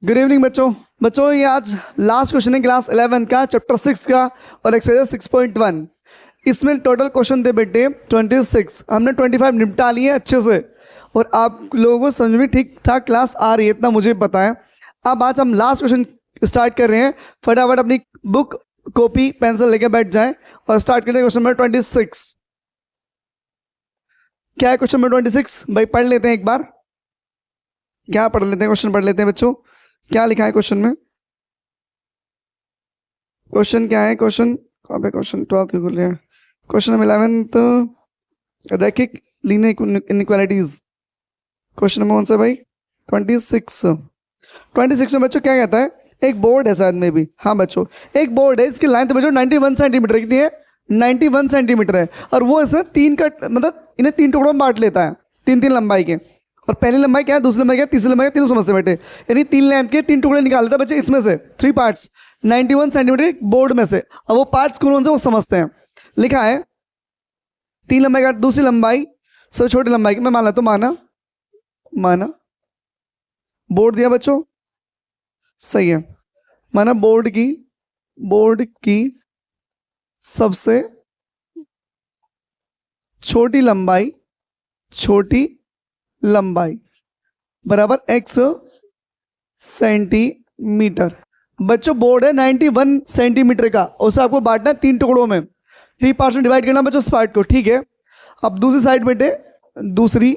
Good evening बच्चों। बच्चों ये आज लास्ट क्वेश्चन है क्लास 11 का चैप्टर 6 का और एक्सरसाइज 6.1। इसमें टोटल क्वेश्चन थे बेटे 26। हमने 25 निपटा लिए अच्छे से और आप लोगों को समझ में ठीक ठाक क्लास आ रही है, इतना मुझे पता है। अब आज हम लास्ट क्वेश्चन स्टार्ट कर रहे हैं। फटाफट अपनी बुक कॉपी पेंसिल लेके बैठ जाएं और स्टार्ट करते हैं क्वेश्चन नंबर 26। क्या है क्वेश्चन नंबर 26 भाई? पढ़ लेते हैं एक बार। क्या पढ़ लेते हैं? क्वेश्चन पढ़ लेते हैं बच्चों। क्या लिखा है क्वेश्चन में? क्वेश्चन क्या है? क्वेश्चन कहाँ पे? क्वेश्चन 12 की खुल रहा है। क्वेश्चन नंबर 11 तो रैखिक लीनियर इनइक्वालिटीज। क्वेश्चन नंबर कौन सा भाई? 26। 26 में बच्चों क्या कहता है? एक बोर्ड है शायद में भी। हाँ बच्चों, एक बोर्ड है, इसकी लेंथ बच्चों 91 सेंटीमीटर। कितनी है? 91 सेंटीमीटर है। और वो इसे तीन का मतलब इन्हें तीन टुकड़ों में बांट लेता है, तीन तीन लंबाई के। और पहली लंबाई क्या है, दूसरी लंबाई क्या है, तीसरी लंबाई क्या, तीनों समझते बेटे। यानी तीन लेंथ के तीन टुकड़े निकाल देता है बच्चे इसमें से, 3 पार्ट्स 91 सेंटीमीटर बोर्ड में से। अब वो पार्ट्स कौन से वो समझते हैं। लिखा है तीन लंबाई का, दूसरी लंबाई सबसे छोटी लंबाई की। मैं मान लेता हूं, माना बोर्ड दिया बच्चों, सही है। माना बोर्ड की सबसे छोटी लंबाई बराबर x सेंटीमीटर। बच्चों बोर्ड है 91 सेंटीमीटर का, उसे आपको बांटना है तीन टुकड़ों में, 3 पार्ट्स में डिवाइड करना बच्चों उस पार्ट को, ठीक है। अब दूसरी साइड बेटे, दूसरी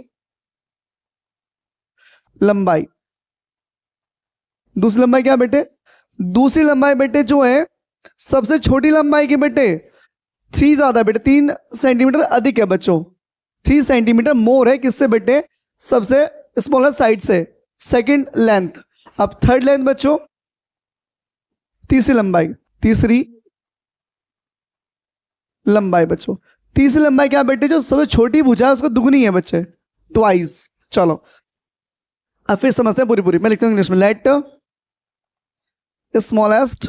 लंबाई क्या बेटे? दूसरी लंबाई बेटे जो है सबसे छोटी लंबाई की बेटे 3 ज्यादा बेटे, 3 सेंटीमीटर अधिक है बच्चों। 3 सेंटीमीटर मोर है किससे बेटे? सबसे स्मॉलर साइड से, सेकंड लेंथ। अब थर्ड लेंथ बच्चों, तीसरी लंबाई बच्चों। तीसरी लंबाई क्या बेटे? जो सबसे छोटी भुजा है उसको दुगनी है बच्चे, ट्वाइस। चलो अब फिर समझते हैं पूरी। मैं लिखता हूं इंग्लिश में, let smallest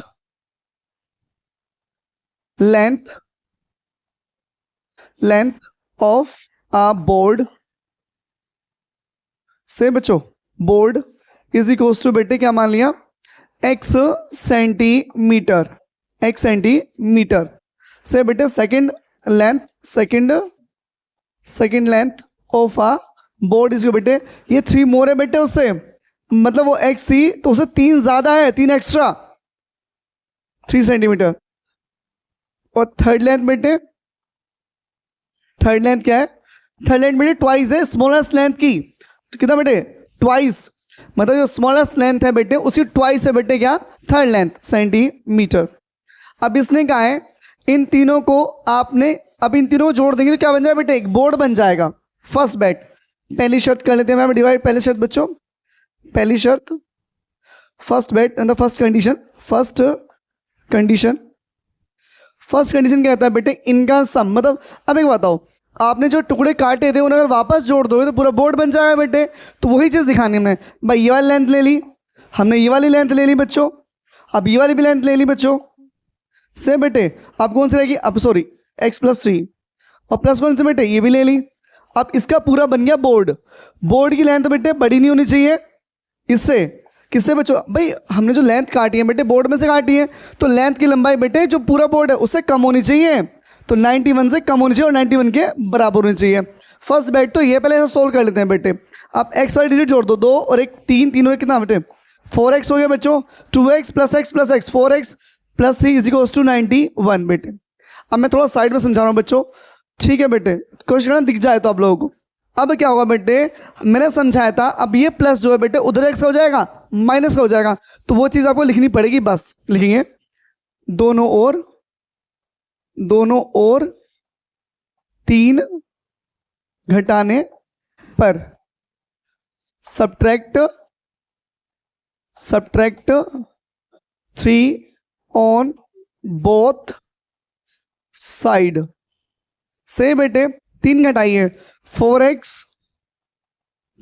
length of a board से बच्चों, बोर्ड इज इक्वल्स टू बेटे क्या मान लिया? x सेंटीमीटर से बेटे second length of a board is बेटे, ये 3 मोर है बेटे उससे, मतलब वो x थी तो उसे 3 ज्यादा है, 3 एक्स्ट्रा, 3 सेंटीमीटर। और थर्ड लेंथ बेटे, थर्ड लेंथ क्या है? थर्ड लेंथ बेटे ट्वाइस है स्मॉलेस्ट लेंथ की। तो कितना बेटे? ट्वाइस, मतलब जो स्मॉलेस्ट लेंथ है बेटे उसी ट्वाइस है बेटे क्या? Third length, centimetre. अब इसने कहा है इन तीनों को आपने, अब इन तीनों को जोड़ देंगे तो क्या बन जाएगा बेटे? एक बोर्ड बन जाएगा। फर्स्ट बेट, पहली शर्त कर लेते हैं मैम डिवाइड। पहली शर्त बच्चों, पहली शर्त, first bet and the first condition क्या होता है बेटे? इनका सम। मतलब अब एक बताओ, आपने जो टुकड़े काटे थे उन्हें अगर वापस जोड़ दोगे तो पूरा बोर्ड बन जाएगा बेटे। तो वही चीज दिखानी हमने भाई। ये वाली लेंथ ले ली हमने, ये वाली लेंथ ले ली बच्चों, अब ये वाली भी लेंथ ले ली बच्चों से बेटे। अब कौन सी रहेगी? अब सॉरी x+3 और प्लस कौन से बेटे? ये भी ले ली। अब इसका पूरा बन गया बोर्ड। बोर्ड की लेंथ बेटे बड़ी नहीं होनी चाहिए इससे, किससे बच्चों? भाई हमने जो लेंथ काटी है बेटे बोर्ड में से काटी है, तो लेंथ की लंबाई बेटे जो पूरा बोर्ड है उससे कम होनी चाहिए। तो 91 से कम होनी चाहिए और 91 के बराबर होनी चाहिए। फर्स्ट बेट तो ये पहले ऐसा सोल्व कर लेते हैं बेटे। अब x वाली डिजिट जोड़ दो, 2 और 1 3, तीनों कितना बेटे? 4x हो गया बच्चों। 2x + x + x, 4x + 3 = 91 बेटे। अब मैं थोड़ा साइड में समझा रहा हूँ बच्चों, ठीक है बेटे? कोशिश करना दिख जाए तो आप लोगों को। अब क्या होगा बेटे, मैंने समझाया था, अब ये प्लस जो है बेटे उधर x हो जाएगा, माइनस का हो जाएगा, तो वो चीज आपको लिखनी पड़ेगी। बस लिखेंगे दोनों ओर 3 घटाने पर सब्ट्रैक्ट 3 ऑन बोथ साइड से बेटे 3 घटाइए, 4x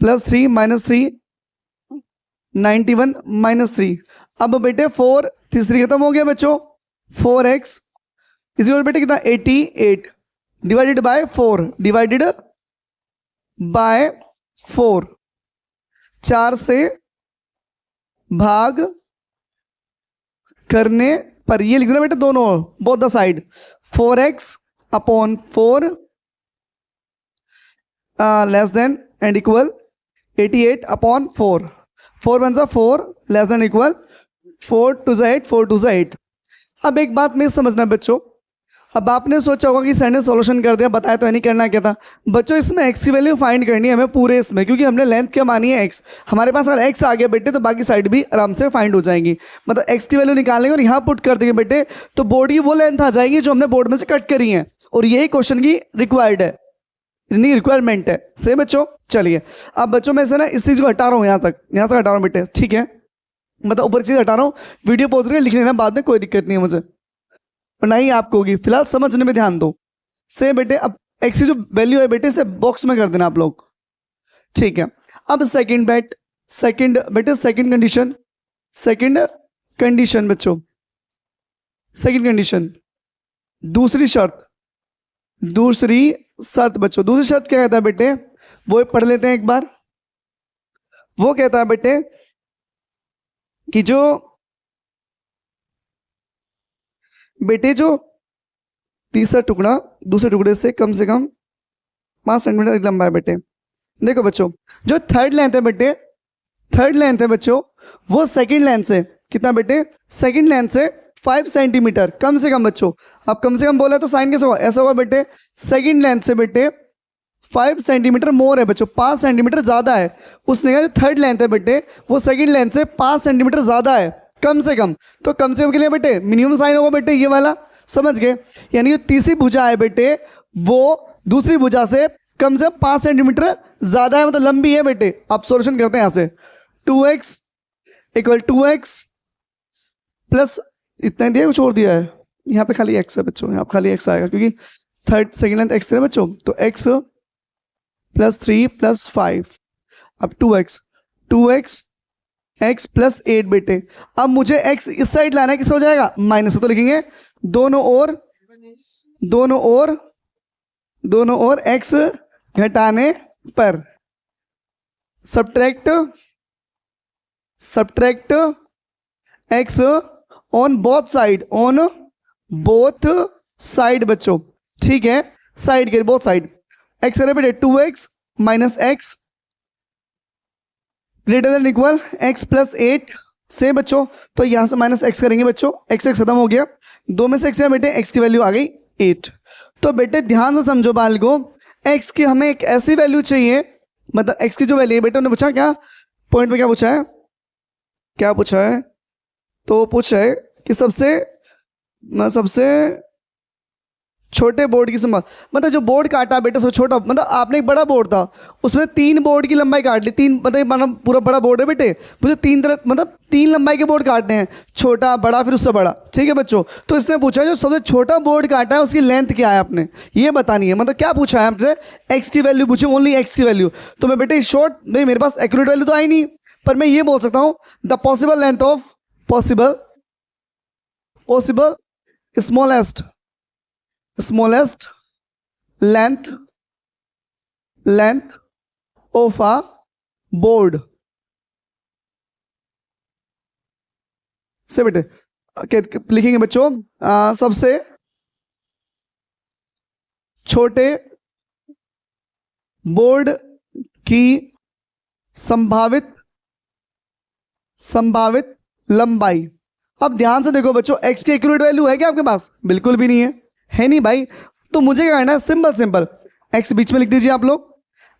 + 3 - 3 91 - 3। अब बेटे 4 तीसरी खत्म हो गया बच्चों। 4x इसी बेटे कितना? 88 डिवाइडेड बाय 4, 4 4 से भाग करने पर, ये लिख देना बेटा दोनों both the side, 4x upon 4 less than and equal 88 upon 4, 4 one सा 4 लेस देन इक्वल 4 टू ज़ 8, 4 टू ज़ 8। अब एक बात में समझना बच्चों, अब आपने सोचा होगा कि सर ने सॉल्यूशन कर दिया, बताया तो नहीं करना क्या था। बच्चों इसमें x की वैल्यू फाइंड करनी है हमें पूरे इसमें, क्योंकि हमने लेंथ क्या मानी है x, हमारे पास अगर x आ गया बेटे तो बाकी साइड भी आराम से फाइंड हो जाएंगी। मतलब x की वैल्यू निकालेंगे और यहाँ पुट कर देंगे बेटे तो बोर्ड की वो लेंथ आ जाएगी जो हमने बोर्ड में से कट करी है, और यही क्वेश्चन की रिक्वायर्ड है, रिक्वायरमेंट है। सही बच्चों, चलिए अब बच्चों मैं से ना इस चीज़ को हटा रहा हूँ, यहाँ तक हटा रहा हूँ बेटे, ठीक है। मतलब ऊपर चीज़ हटा रहा हूँ, वीडियो पहुँच रही है, लिख लेना बाद में, कोई दिक्कत नहीं है मुझे और नहीं आपको होगी, फिलहाल समझने में ध्यान दो। से बेटे अब x की जो वैल्यू है बेटे इसे बॉक्स में कर देना आप लोग, ठीक है। अब सेकंड कंडीशन बच्चों, सेकंड कंडीशन, दूसरी शर्त बच्चों, दूसरी शर्त क्या कहता है बेटे, वो पढ़ लेते हैं एक बार। वो कहता है बेटे कि जो तीसरा टुकड़ा दूसरे टुकड़े से कम 5 सेंटीमीटर लंबा है बेटे। देखो बच्चों जो थर्ड लेंथ है बच्चों वो सेकंड लेंथ से कितना बेटे, सेकंड लेंथ से 5 सेंटीमीटर कम से कम बच्चों। अब कम से कम बोला तो साइन कैसे होगा, ऐसा होगा बेटे सेकंड लेंथ से बेटे 5 सेंटीमीटर मोर है बच्चों, 5 सेंटीमीटर ज़्यादा है। उसने कहा जो थर्ड लेंथ है बेटे वो सेकंड लेंथ से 5 सेंटीमीटर ज़्यादा है कम से कम। तो कम से कम के लिए बेटे मिनिमम साइन होगा बेटे ये वाला, समझ गए। यानी जो तीसरी भुजा है बेटे वो दूसरी भुजा से कम 5 सेंटीमीटर ज़्यादा है, मतलब लंबी है बेटे। आप सॉल्यूशन करते हैं यहाँ से 2x इक्वल 2x प्लस इतना दिया छोड़ दिया है, यहाँ पे खाली x है बच्चों, यहाँ पे खाली x आएगा क्योंकि थर्ड सेकंड लेंथ x है बच्चों। तो x प्लस 3 प्लस 5 अब 2x x प्लस 8 बेटे। अब मुझे x इस साइड लाना है, किस हो जाएगा माइनस से, तो लिखेंगे दोनों ओर x घटाने पर subtract x on both side बच्चों, ठीक है। साइड के बोथ साइड x करे बेटे 2x minus x greater than equal x plus 8 से बच्चों। तो यहां से माइनस x करेंगे बच्चों, x खत्म हो गया, 2 में से x है बेटे, x की वैल्यू आ गई 8। तो बेटे ध्यान से समझो बाल को, x की हमें एक ऐसी वैल्यू चाहिए, मतलब x की जो वैल्यू है बेटे उन्होंने पूछा क्या पॉइंट में, क्या पूछा है तो पूछा है कि सबसे छोटे बोर्ड की संभाल, मतलब जो बोर्ड काटा बेटा सबसे छोटा, मतलब आपने एक बड़ा बोर्ड था उसमें 3 बोर्ड की लंबाई काट ली, 3 मतलब पूरा बड़ा बोर्ड है बेटे, मुझे 3 तरह मतलब 3 लंबाई के बोर्ड काटने हैं, छोटा बड़ा फिर उससे बड़ा, ठीक है बच्चों। तो इसने पूछा जो सबसे छोटा बोर्ड काटा है उसकी लेंथ क्या है आपने ये बतानी है, मतलब क्या पूछा है आपसे, एक्स की वैल्यू पूछी, ओनली एक्स की वैल्यू। तो मैं बेटे शॉर्ट भाई मेरे पास एक्यूरेट वैल्यू तो आई नहीं, पर मैं ये बोल सकता हूँ the possible length of possible smallest length of a board से बेटे लिखेंगे बच्चों सबसे छोटे बोर्ड की संभावित लंबाई। अब ध्यान से देखो बच्चों, x की एक्यूरेट वैल्यू है क्या आपके पास, बिल्कुल भी नहीं है नहीं भाई। तो मुझे क्या करना है, सिंपल x बीच में लिख दीजिए आप लोग,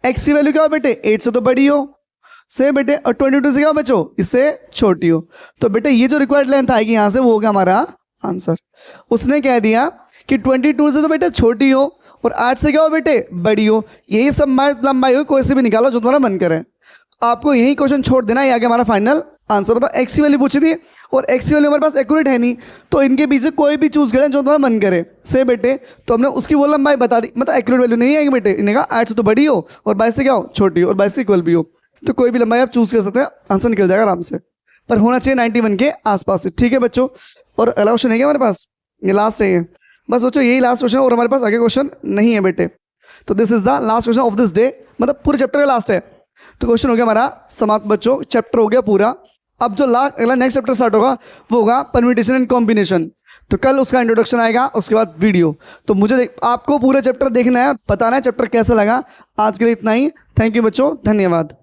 x की वैल्यू क्या हो बेटे 8 से तो बड़ी हो से बेटे, और 22 से क्या हो बच्चों इससे छोटी हो। तो बेटे ये जो रिक्वायर्ड लेंथ आएगी यहां से वो होगा हमारा आंसर। उसने कह दिया कि 22 से तो बेटे छोटी हो और 8 से क्या हो बेटे बड़ी हो, यही संभावित लंबाई हो, कोई से भी निकालो जो तुम्हारा मन करे। आपको यही क्वेश्चन छोड़ देना, ये आगे हमारा फाइनल आंसर। मतलब एक्स की वैल्यू पूछी थी और एक्स की वैल्यू हमारे पास एक्यूरेट है नहीं, तो इनके बीच से कोई भी चूज करें जो तुम्हारा मन करे से बेटे। तो हमने उसकी वो लंबाई बता दी, मतलब एक्यूरेट वैल्यू नहीं है बेटे, इन्हें कहा 8 से तो बड़ी हो और 22 से क्या हो छोटी हो और 22 से इक्वल भी हो, तो कोई भी लंबाई आप चूज कर सकते हैं, आंसर निकल जाएगा आराम से, पर होना चाहिए 91 के आसपास से, ठीक है बच्चों। और अगला क्वेश्चन है क्या हमारे पास, ये लास्ट है, बस सोचो यही लास्ट क्वेश्चन और हमारे पास आगे क्वेश्चन नहीं है बेटे। तो this is the last question of this day, मतलब पूरे चैप्टर का लास्ट है। तो क्वेश्चन हो गया हमारा समाप्त बच्चों, चैप्टर हो गया पूरा। अब जो अगला नेक्स्ट चैप्टर स्टार्ट होगा वो होगा परम्यूटेशन एंड कॉम्बिनेशन। तो कल उसका इंट्रोडक्शन आएगा, उसके बाद वीडियो। तो मुझे आपको पूरा चैप्टर देखना है, बताना है चैप्टर कैसा लगा। आज के लिए इतना ही। थैंक यू बच्चों, धन्यवाद।